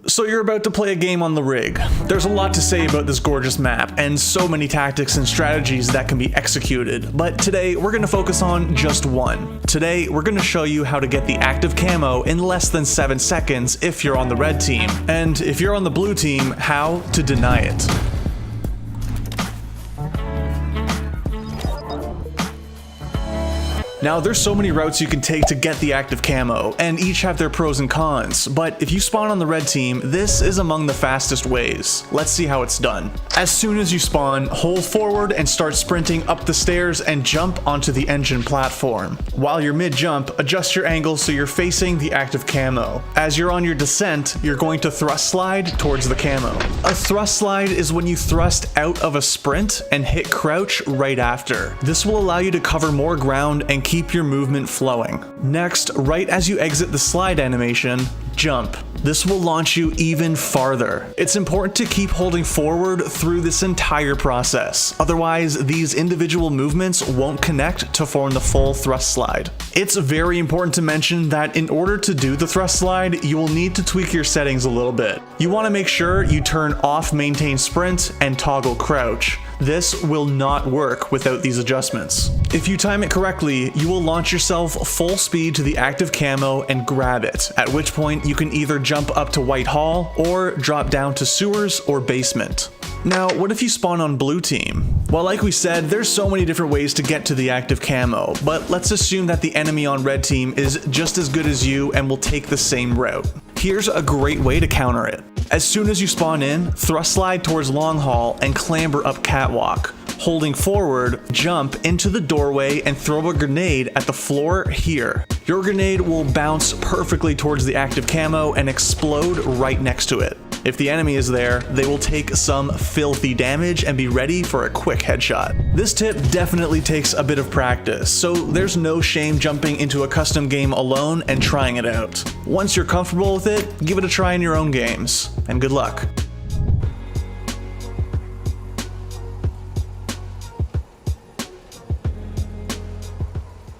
So you're about to play a game on the rig. There's a lot to say about this gorgeous map, and so many tactics and strategies that can be executed, but today we're going to focus on just one. Today we're going to show you how to get the active camo in less than 7 seconds if you're on the red team, and if you're on the blue team, how to deny it. Now, there's so many routes you can take to get the active camo, and each have their pros and cons, but if you spawn on the red team, this is among the fastest ways. Let's see how it's done. As soon as you spawn, hold forward and start sprinting up the stairs and jump onto the engine platform. While you're mid-jump, adjust your angle so you're facing the active camo. As you're on your descent, you're going to thrust slide towards the camo. A thrust slide is when you thrust out of a sprint and hit crouch right after. This will allow you to cover more ground and keep your movement flowing. Next, right as you exit the slide animation, jump. This will launch you even farther. It's important to keep holding forward through this entire process. Otherwise, these individual movements won't connect to form the full thrust slide. It's very important to mention that in order to do the thrust slide, you will need to tweak your settings a little bit. You want to make sure you turn off maintain sprint and toggle crouch. This will not work without these adjustments. If you time it correctly, you will launch yourself full speed to the active camo and grab it, at which point you can either jump up to Whitehall or drop down to sewers or basement. Now, what if you spawn on blue team? Well, like we said, there's so many different ways to get to the active camo, but let's assume that the enemy on red team is just as good as you and will take the same route. Here's a great way to counter it. As soon as you spawn in, thrust slide towards long haul and clamber up catwalk. Holding forward, jump into the doorway and throw a grenade at the floor here. Your grenade will bounce perfectly towards the active camo and explode right next to it. If the enemy is there, they will take some filthy damage and be ready for a quick headshot. This tip definitely takes a bit of practice, so there's no shame jumping into a custom game alone and trying it out. Once you're comfortable with it, give it a try in your own games, and good luck.